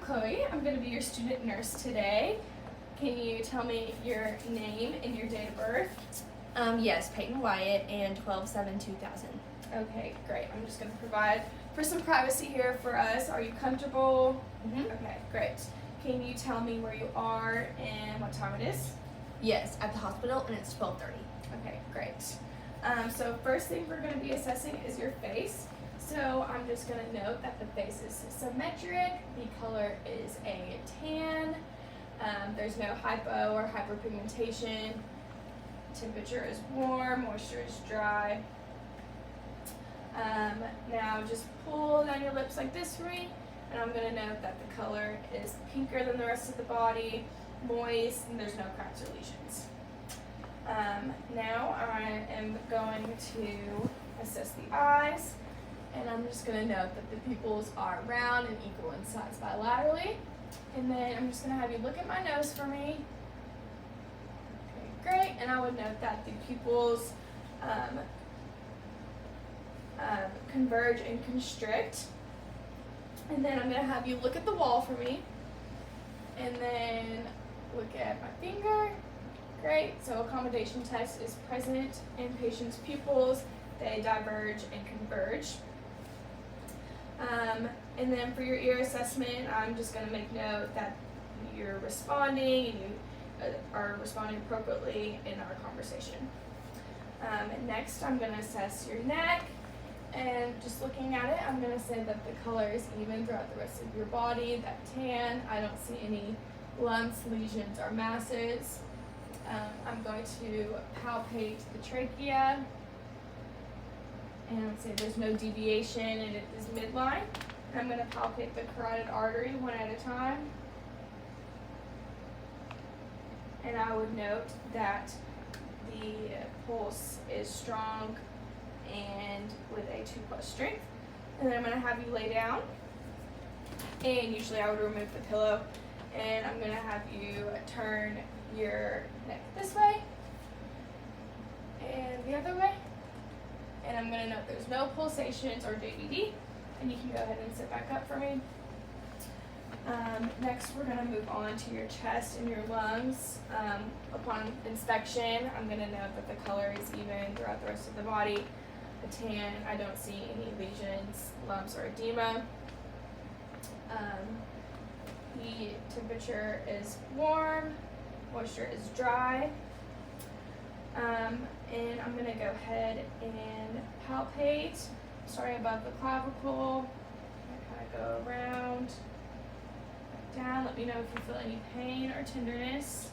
Chloe. I'm going to be your student nurse today. Can you tell me your name and your date of birth? Yes, Peyton Wyatt and 12/7/2000. Okay, great. I'm just going to provide for some privacy here for us. Are you comfortable? Mm-hmm. Okay, great. Can you tell me where you are and what time it is? Yes, at the hospital, and it's 12:30. Okay, great. So first thing we're going to be assessing is your face. So I'm just going to note that the face is symmetric, the color is a tan, there's no hypo or hyperpigmentation, temperature is warm, moisture is dry. Now just pull down your lips like this for me, and I'm going to note that the color is pinker than the rest of the body, moist, and there's no cracks or lesions. Now I am going to assess the eyes, and I'm just going to note that the pupils are round and equal in size bilaterally. And then I'm just going to have you look at my nose for me. Okay, great. And I would note that the pupils converge and constrict. And then I'm going to have you look at the wall for me. And then look at my finger. Great. So accommodation test is present in patient's pupils. They diverge and converge. And then for your ear assessment, I'm just going to make note that you're responding and you are responding appropriately in our conversation. Next, I'm going to assess your neck, and just looking at it, I'm going to say that the color is even throughout the rest of your body, that tan. I don't see any lumps, lesions, or masses. I'm going to palpate the trachea, and say there's no deviation and it is midline. And I'm going to palpate the carotid artery one at a time. And I would note that the pulse is strong and with a 2+ strength. And then I'm going to have you lay down. And usually I would remove the pillow. And I'm going to have you turn your neck this way and the other way. And I'm going to note there's no pulsations or JVD, and you can go ahead and sit back up for me. Next, we're going to move on to your chest and your lungs. Upon inspection, I'm going to note that the color is even throughout the rest of the body. The tan, I don't see any lesions, lumps, or edema. The temperature is warm, moisture is dry. And I'm going to go ahead and palpate, starting above the clavicle. I kind of go around, back down. Let me know if you feel any pain or tenderness.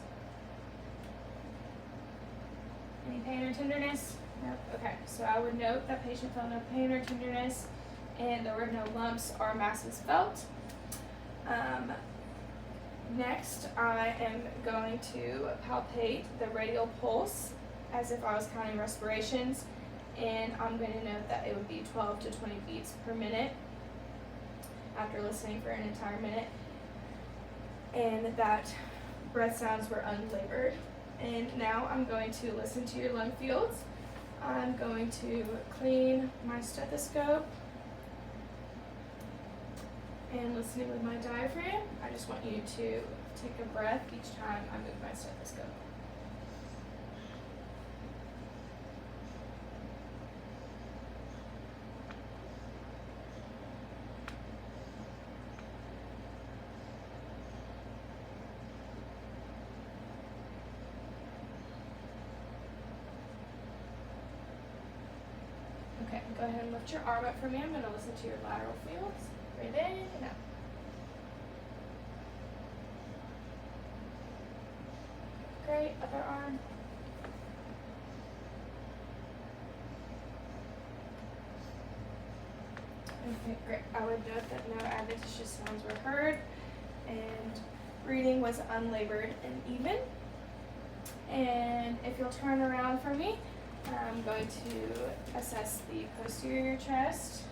Any pain or tenderness? Nope. Okay, so I would note that patient felt no pain or tenderness, and there were no lumps or masses felt. Next, I am going to palpate the radial pulse, as if I was counting respirations, and I'm going to note that it would be 12 to 20 beats per minute after listening for an entire minute, and that breath sounds were unlabored. And now I'm going to listen to your lung fields. I'm going to clean my stethoscope and listening with my diaphragm. I just want you to take a breath each time I move my stethoscope. Okay, go ahead and lift your arm up for me. I'm going to listen to your lateral fields. Breathe in and out. Great, other arm. Okay, great. I would note that no adventitious sounds were heard, and breathing was unlabored and even. And if you'll turn around for me, I'm going to assess the posterior chest.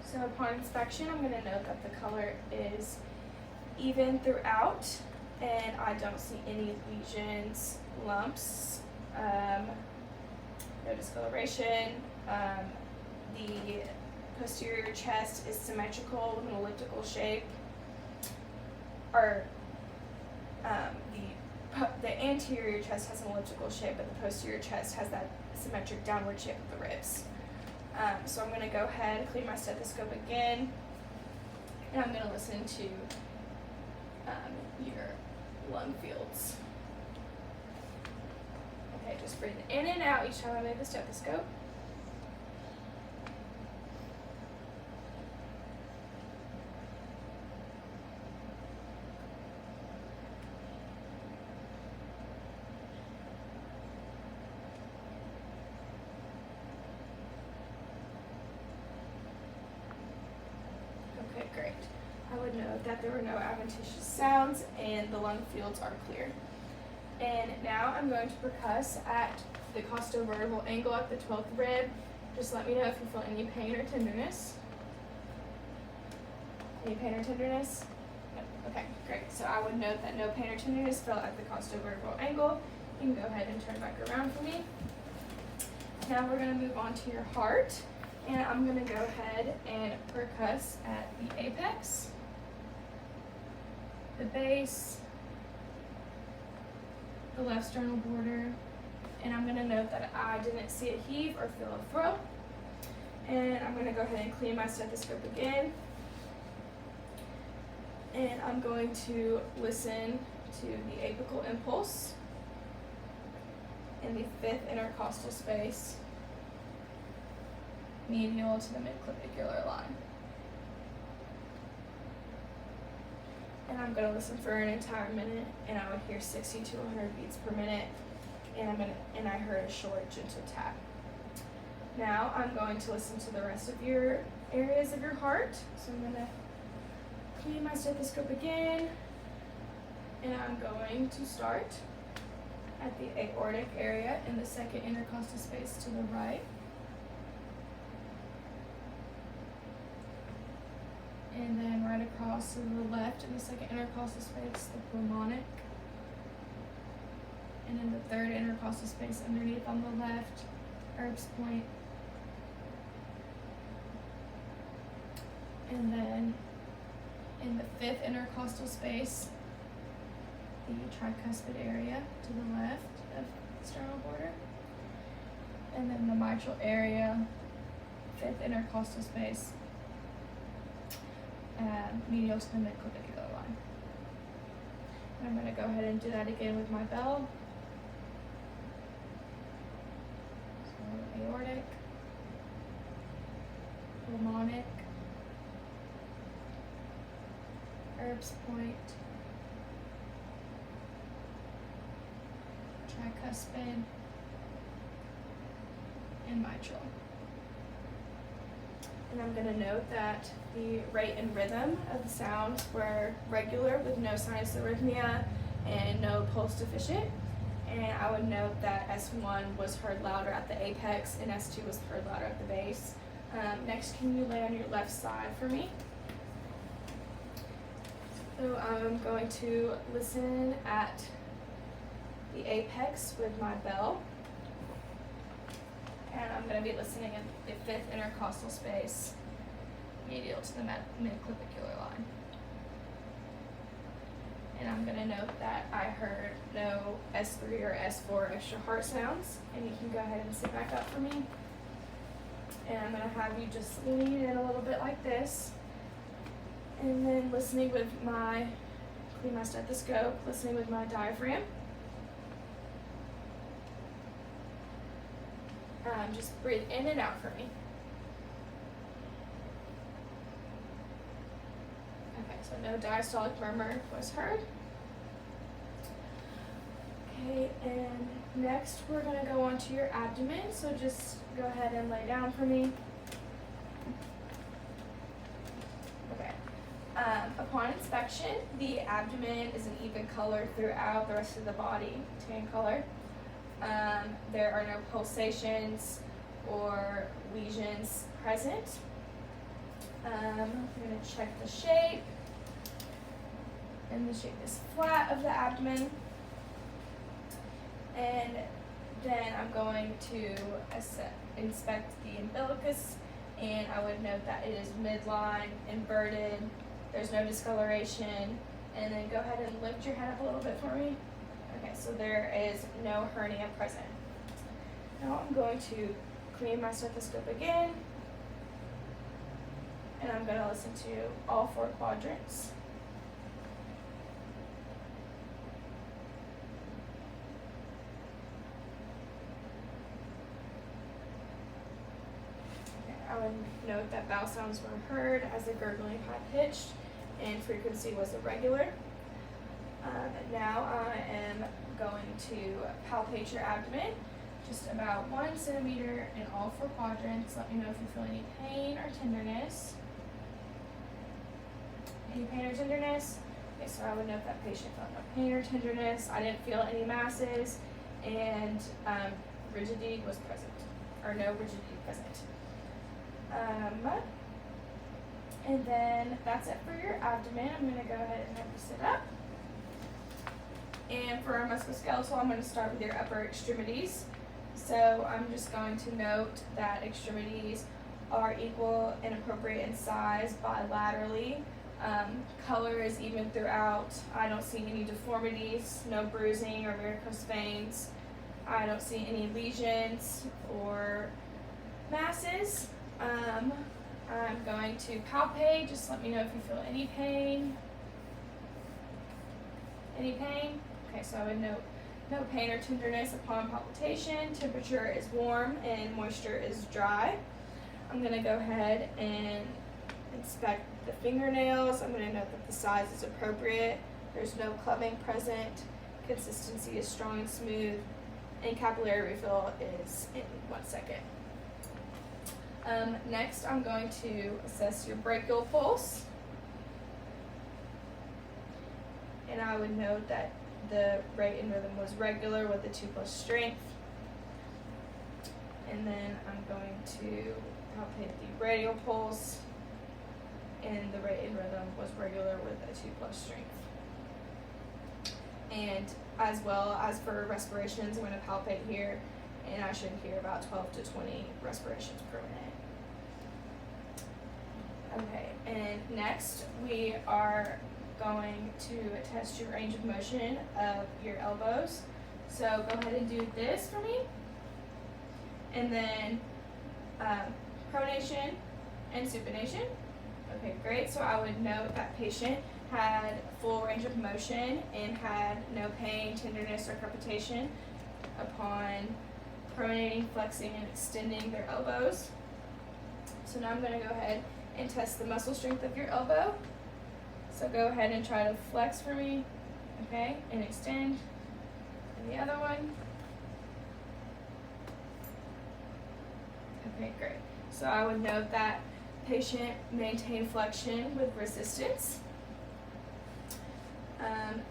So upon inspection, I'm going to note that the color is even throughout, and I don't see any lesions, lumps, no discoloration. The posterior chest is symmetrical with an elliptical shape. our the anterior chest has an elliptical shape, but the posterior chest has that symmetric downward shape of the ribs. So I'm going to go ahead, clean my stethoscope again, and I'm going to listen to your lung fields. Okay, just breathe in and out each time I move the stethoscope. Okay, great. I would note that there were no adventitious sounds and the lung fields are clear. And now I'm going to percuss at the costovertebral angle at the 12th rib. Just let me know if you feel any pain or tenderness. Any pain or tenderness? No. Okay, great. So I would note that no pain or tenderness felt at the costovertebral angle. You can go ahead and turn back around for me. Now we're going to move on to your heart. And I'm going to go ahead and percuss at the apex, the base, the left sternal border, and I'm going to note that I didn't see a heave or feel a throw. And I'm going to go ahead and clean my stethoscope again. And I'm going to listen to the apical impulse in the 5th intercostal space, medial to the midclavicular line. And I'm going to listen for an entire minute, and I would hear 60 to 100 beats per minute, and I heard a short, gentle tap. Now I'm going to listen to the rest of your areas of your heart. So I'm going to clean my stethoscope again, and I'm going to start at the aortic area in the 2nd intercostal space to the right. And then right across to the left in the 2nd intercostal space, the pulmonic. And in the 3rd intercostal space underneath on the left, Erb's point. And then in the 5th intercostal space, the tricuspid area to the left of the sternal border. And then the mitral area, 5th intercostal space, medial to the midclavicular line. And I'm going to go ahead and do that again with my bell. So aortic, pulmonic, Erb's point, tricuspid, and mitral. And I'm going to note that the rate and rhythm of the sound were regular with no sinus arrhythmia and no pulse deficient. And I would note that S1 was heard louder at the apex and S2 was heard louder at the base. Next, can you lay on your left side for me? So I'm going to listen at the apex with my bell. And I'm going to be listening in the 5th intercostal space, medial to the midclavicular line. And I'm going to note that I heard no S3 or S4 extra heart sounds. And you can go ahead and sit back up for me. And I'm going to have you just lean in a little bit like this. And then listening with clean my stethoscope, listening with my diaphragm. Just breathe in and out for me. Okay, so no diastolic murmur was heard. Okay, and next we're going to go on to your abdomen. So just go ahead and lay down for me. Okay. Upon inspection, the abdomen is an even color throughout the rest of the body, tan color. There are no pulsations or lesions present. I'm going to check the shape. And the shape is flat of the abdomen. And then I'm going to inspect the umbilicus, and I would note that it is midline, inverted, there's no discoloration, And then go ahead and lift your head up a little bit for me. Okay, so there is no hernia present. Now I'm going to clean my stethoscope again. And I'm going to listen to all 4 quadrants. I would note that vowel sounds were heard as a gurgling high-pitched and frequency was irregular. Now I am going to palpate your abdomen, just about 1 centimeter in all 4 quadrants. Let me know if you feel any pain or tenderness. Any pain or tenderness? Okay, so I would note that patient felt no pain or tenderness. I didn't feel any masses, and rigidity was present, or no rigidity present. And then that's it for your abdomen. I'm going to go ahead and have you sit up. And for our musculoskeletal, I'm going to start with your upper extremities. So I'm just going to note that extremities are equal and appropriate in size bilaterally. Color is even throughout. I don't see any deformities, no bruising or varicose veins. I don't see any lesions or masses. I'm going to palpate. Just let me know if you feel any pain. Any pain? Okay, so I would note no pain or tenderness upon palpation. Temperature is warm and moisture is dry. I'm going to go ahead and inspect the fingernails. I'm going to note that the size is appropriate. There's no clubbing present. Consistency is strong and smooth. And capillary refill is in 1 second. Next, I'm going to assess your brachial pulse. And I would note that the rate and rhythm was regular with the 2+ strength. And then I'm going to palpate the radial pulse, and the rate and rhythm was regular with a 2+ strength. And as well as for respirations, I'm going to palpate here, and I should hear about 12 to 20 respirations per minute. Okay, and next we are going to test your range of motion of your elbows. So go ahead and do this for me. And then pronation and supination. Okay, great. So I would note that patient had full range of motion and had no pain, tenderness, or crepitation upon pronating, flexing, and extending their elbows. So now I'm going to go ahead and test the muscle strength of your elbow. So go ahead and try to flex for me, okay, and extend. And the other one. Okay, great. So I would note that patient maintained flexion with resistance.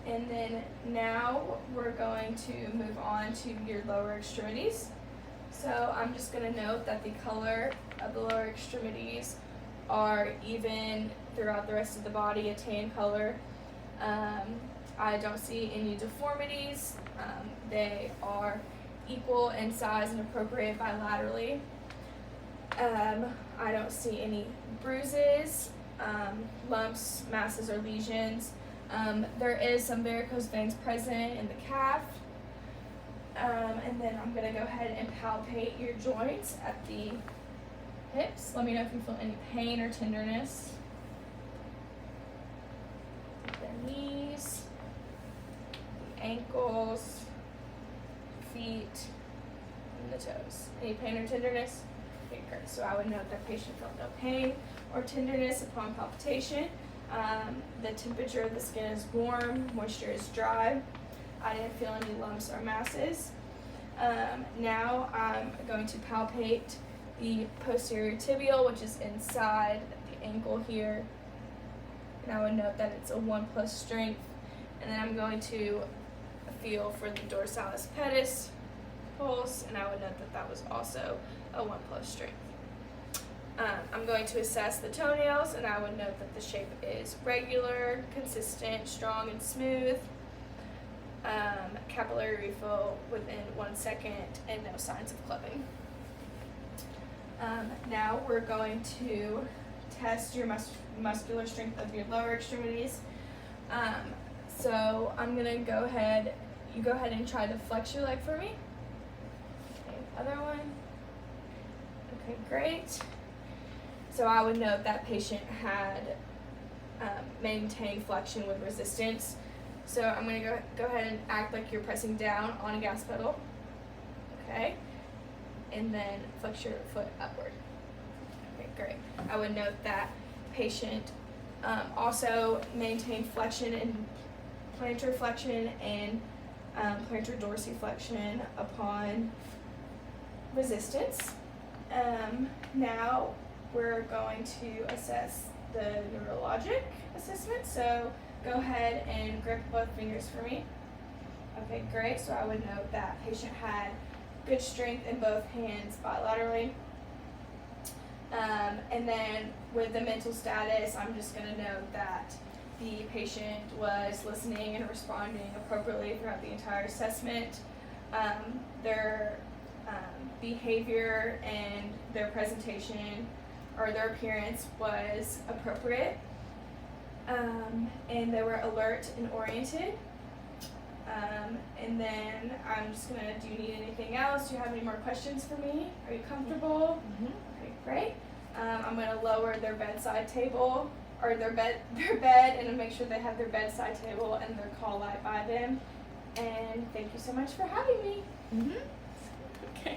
And then now we're going to move on to your lower extremities. So I'm just going to note that the color of the lower extremities are even throughout the rest of the body, a tan color. I don't see any deformities. They are equal in size and appropriate bilaterally. I don't see any bruises, lumps, masses, or lesions. There is some varicose veins present in the calf. And then I'm going to go ahead and palpate your joints at the hips. Let me know if you feel any pain or tenderness. The knees, the ankles, feet, and the toes. Any pain or tenderness? Okay, great. So I would note that patient felt no pain or tenderness upon palpitation. The temperature of the skin is warm, moisture is dry. I didn't feel any lumps or masses. Now I'm going to palpate the posterior tibial, which is inside the ankle here. And I would note that it's a 1+ strength. And then I'm going to feel for the dorsalis pedis pulse, and I would note that that was also a 1+ strength. I'm going to assess the toenails, and I would note that the shape is regular, consistent, strong, and smooth. Capillary refill within 1 second, and no signs of clubbing. Now we're going to test your muscular strength of your lower extremities. So I'm gonna go ahead, you go ahead and try to flex your leg for me. Okay, other one. Okay, great. So I would note that patient had maintained flexion with resistance. So I'm gonna go ahead and act like you're pressing down on a gas pedal. Okay, and then flex your foot upward. Okay, great. I would note that patient also maintained flexion and plantar flexion and plantar dorsiflexion upon resistance. Now we're going to assess the neurologic assessment. So go ahead and grip both fingers for me. Okay, great. So I would note that patient had good strength in both hands bilaterally. And then with the mental status, I'm just going to note that the patient was listening and responding appropriately throughout the entire assessment. Their behavior and their presentation or their appearance was appropriate. And they were alert and oriented. And then I'm just gonna, do you need anything else? Do you have any more questions for me? Are you comfortable? Mm-hmm. Okay, great. I'm gonna lower their bedside table, or their bed, and make sure they have their bedside table and their call light by them. And thank you so much for having me. Mm-hmm.